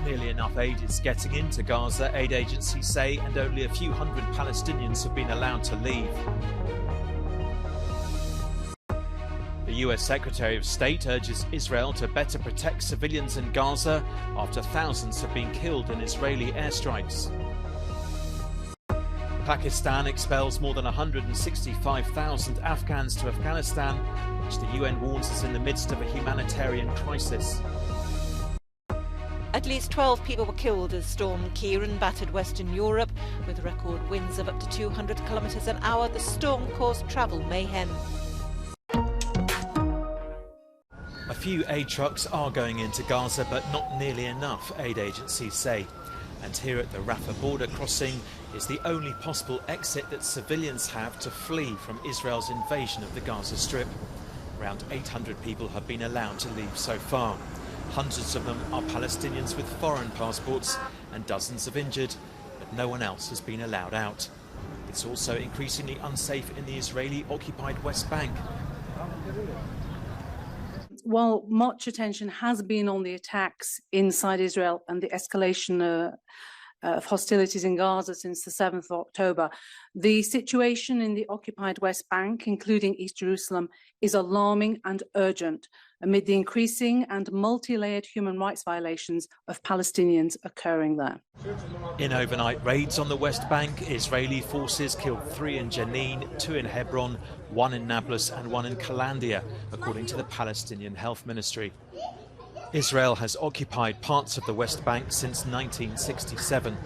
nearly enough aid is getting into Gaza, aid agencies say, and only a few hundred Palestinians have been allowed to leave. The US Secretary of State urges Israel to better protect civilians in Gaza after thousands have been killed in Israeli airstrikes. Pakistan expels more than 165,000 Afghans to Afghanistan, which the UN warns is in the midst of a humanitarian crisis. At least 12 people were killed as Storm Kieran battered Western Europe. With record winds of up to 200 kilometres an hour, the storm caused travel mayhem. A few aid trucks are going into Gaza, but not nearly enough, aid agencies say. And here at the Rafah border crossing is the only possible exit that civilians have to flee from Israel's invasion of the Gaza Strip. Around 800 people have been allowed to leave so far. Hundreds of them are Palestinians with foreign passports and dozens have injured, but no one else has been allowed out. It's also increasingly unsafe in the Israeli-occupied West Bank. While much attention has been on the attacks inside Israel and the escalation of hostilities in Gaza since the 7th of October, the situation in the occupied West Bank, including East Jerusalem, is alarming and urgent amid the increasing and multi-layered human rights violations of Palestinians occurring there. In overnight raids on the West Bank, Israeli forces killed 3 in Jenin, 2 in Hebron, 1 in Nablus and 1 in Kalandia, according to the Palestinian Health Ministry. Israel has occupied parts of the West Bank since 1967.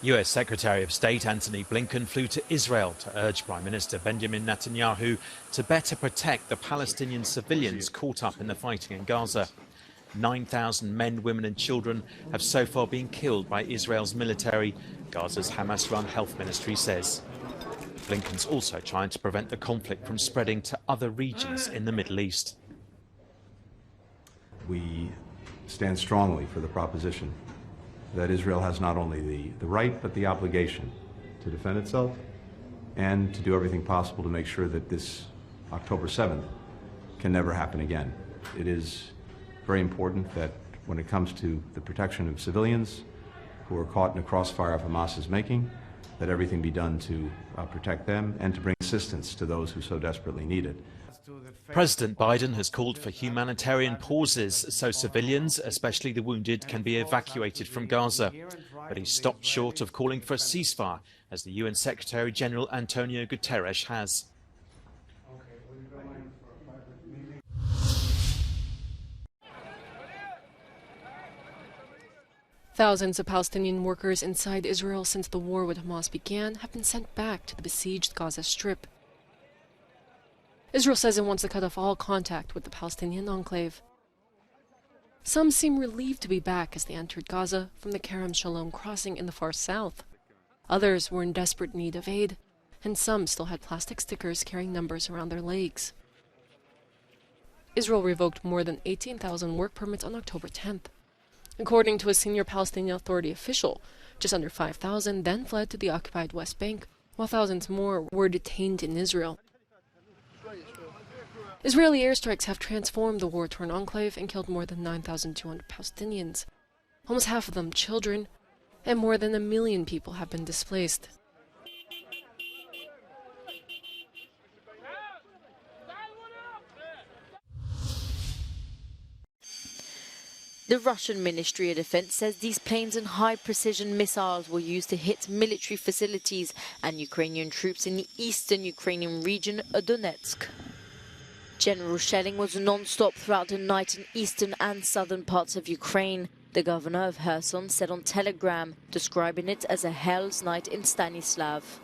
US Secretary of State Antony Blinken flew to Israel to urge Prime Minister Benjamin Netanyahu to better protect the Palestinian civilians caught up in the fighting in Gaza. 9,000 men, women and children have so far been killed by Israel's military, Gaza's Hamas-run health ministry says. Blinken's also trying to prevent the conflict from spreading to other regions in the Middle East. We stand strongly for the proposition that Israel has not only the right but the obligation to defend itself and to do everything possible to make sure that this October 7th can never happen again. It is very important that when it comes to the protection of civilians who are caught in a crossfire of Hamas's making, that everything be done to protect them and to bring assistance to those who so desperately need it. President Biden has called for humanitarian pauses so civilians, especially the wounded, can be evacuated from Gaza. But he stopped short of calling for a ceasefire, as the UN Secretary-General Antonio Guterres has. Thousands of Palestinian workers inside Israel since the war with Hamas began have been sent back to the besieged Gaza Strip. Israel says it wants to cut off all contact with the Palestinian enclave. Some seem relieved to be back as they entered Gaza from the Kerem Shalom crossing in the far south. Others were in desperate need of aid, and some still had plastic stickers carrying numbers around their legs. Israel revoked more than 18,000 work permits on October 10th. According to a senior Palestinian Authority official, just under 5,000 then fled to the occupied West Bank, while thousands more were detained in Israel. Israeli airstrikes have transformed the war-torn enclave and killed more than 9,200 Palestinians, almost half of them children, and more than 1 million people have been displaced. The Russian Ministry of Defense says these planes and high-precision missiles were used to hit military facilities and Ukrainian troops in the eastern Ukrainian region of Donetsk. General shelling was non-stop throughout the night in eastern and southern parts of Ukraine. The governor of Kherson said on Telegram, describing it as a hell's night in Stanislav.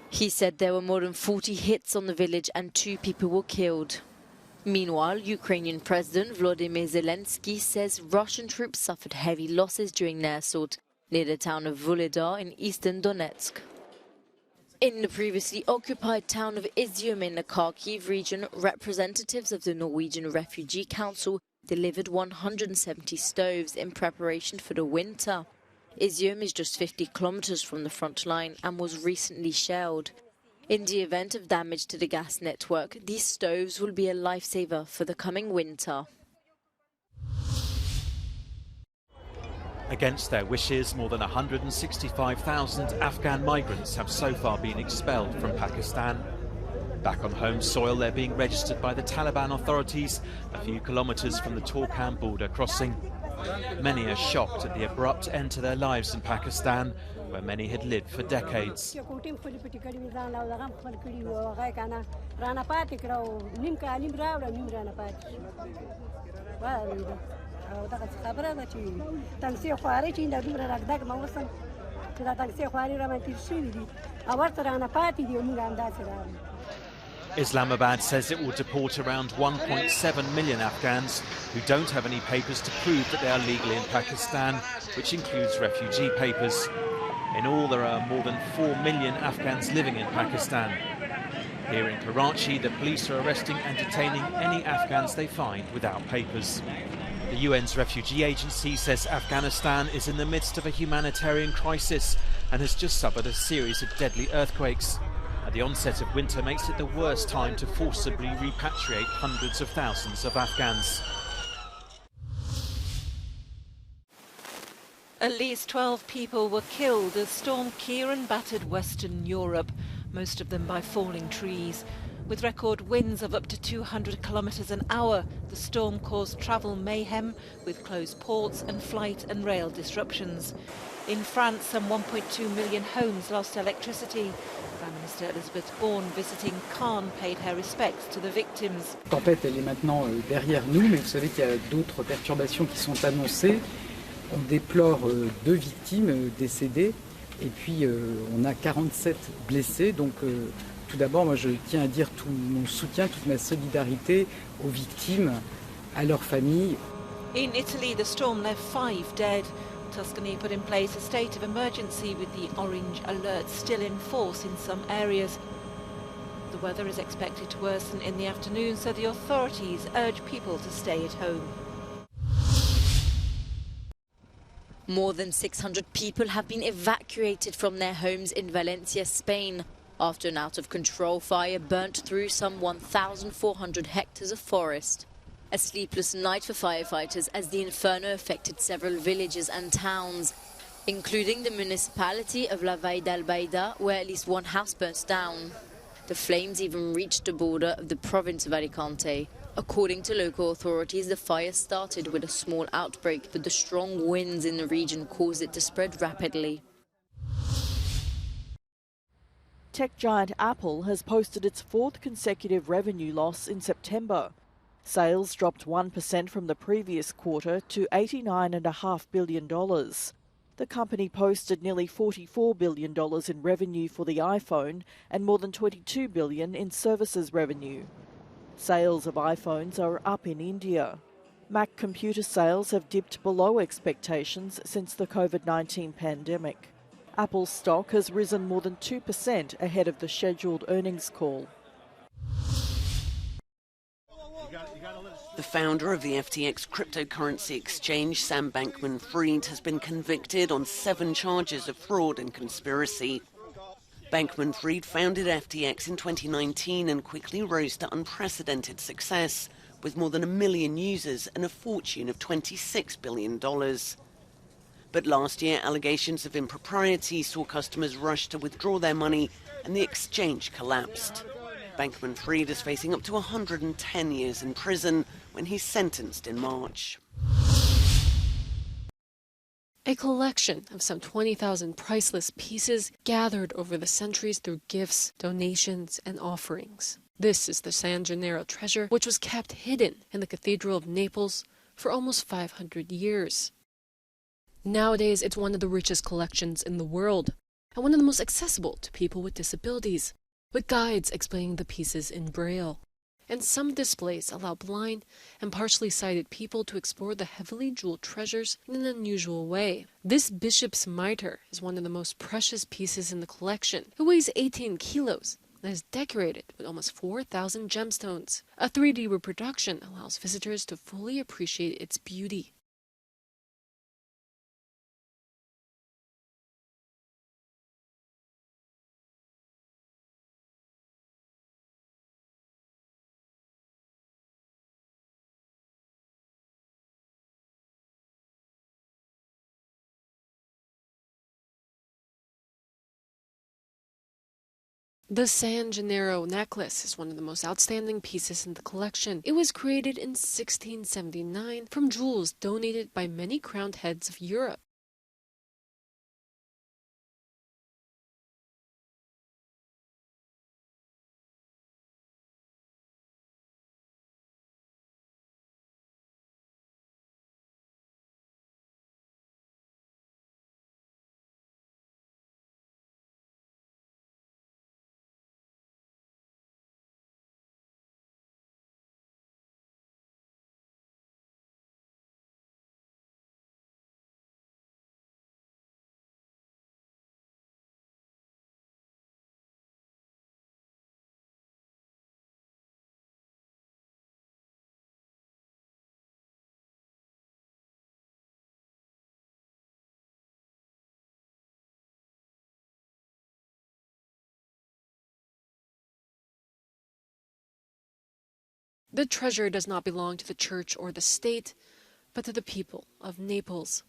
He said there were more than 40 hits on the village and 2 people were killed. Meanwhile, Ukrainian President Volodymyr Zelensky says Russian troops suffered heavy losses during their assault near the town of Volodar in eastern Donetsk. In the previously occupied town of Izium in the Kharkiv region, representatives of the Norwegian Refugee Council delivered 170 stoves in preparation for the winter. Izium is just 50 kilometers from the front line and was recently shelled. In the event of damage to the gas network, these stoves will be a lifesaver for the coming winter. Against their wishes, more than 165,000 Afghan migrants have so far been expelled from Pakistan. Back on home soil, they're being registered by the Taliban authorities a few kilometres from the Torkham border crossing. Many are shocked at the abrupt end to their lives in Pakistan, where many had lived for decades. Islamabad says it will deport around 1.7 million Afghans who don't have any papers to prove that they are legally in Pakistan, which includes refugee papers. In all, there are more than 4 million Afghans living in Pakistan. Here in Karachi, the police are arresting and detaining any Afghans they find without papers. The UN's refugee agency says Afghanistan is in the midst of a humanitarian crisis and has just suffered a series of deadly earthquakes. At the onset of winter makes it the worst time to forcibly repatriate hundreds of thousands of Afghans. At least 12 people were killed as Storm Ciarán battered Western Europe, most of them by falling trees. With record winds of up to 200 kilometres an hour, the storm caused travel mayhem with closed ports and flight and rail disruptions. In France, some 1.2 million homes lost electricity. Prime Minister Elizabeth Bourne, visiting Cannes, paid her respects to the victims. La tempête, elle est maintenant derrière nous, mais vous savez qu'il y a d'autres perturbations qui sont annoncées. On déplore 2 victimes décédées et puis on a 47 blessés. Donc tout d'abord, moi je tiens à dire tout mon soutien, toute ma solidarité aux victimes, à leurs familles. In Italy, the storm left 5 dead. Tuscany put in place a state of emergency with the orange alert still in force in some areas. The weather is expected to worsen in the afternoon, so the authorities urge people to stay at home. More than 600 people have been evacuated from their homes in Valencia, Spain, after an out-of-control fire burnt through some 1,400 hectares of forest. A sleepless night for firefighters as the inferno affected several villages and towns, including the municipality of La Vall d'Albaida, where at least 1 house burnt down. The flames even reached the border of the province of Alicante. According to local authorities, the fire started with a small outbreak, but the strong winds in the region caused it to spread rapidly. Tech giant Apple has posted its 4th consecutive revenue loss in September. Sales dropped 1% from the previous quarter to $89.5 billion. The company posted nearly $44 billion in revenue for the iPhone and more than $22 billion in services revenue. Sales of iPhones are up in India. Mac computer sales have dipped below expectations since the COVID-19 pandemic. Apple's stock has risen more than 2% ahead of the scheduled earnings call. The founder of the FTX cryptocurrency exchange, Sam Bankman-Fried, has been convicted on 7 charges of fraud and conspiracy. Bankman-Fried founded FTX in 2019 and quickly rose to unprecedented success, with more than 1 million users and a fortune of $26 billion. But last year, allegations of impropriety saw customers rush to withdraw their money and the exchange collapsed. Bankman-Fried is facing up to 110 years in prison when he's sentenced in March. A collection of some 20,000 priceless pieces gathered over the centuries through gifts, donations, and offerings. This is the San Gennaro treasure, which was kept hidden in the Cathedral of Naples for almost 500 years. Nowadays, it's one of the richest collections in the world, and one of the most accessible to people with disabilities, with guides explaining the pieces in Braille. And some displays allow blind and partially sighted people to explore the heavily jeweled treasures in an unusual way. This bishop's mitre is one of the most precious pieces in the collection. It weighs 18 kilos and is decorated with almost 4,000 gemstones. A 3D reproduction allows visitors to fully appreciate its beauty. The San Gennaro necklace is one of the most outstanding pieces in the collection. It was created in 1679 from jewels donated by many crowned heads of Europe. The treasure does not belong to the church or the state, but to the people of Naples.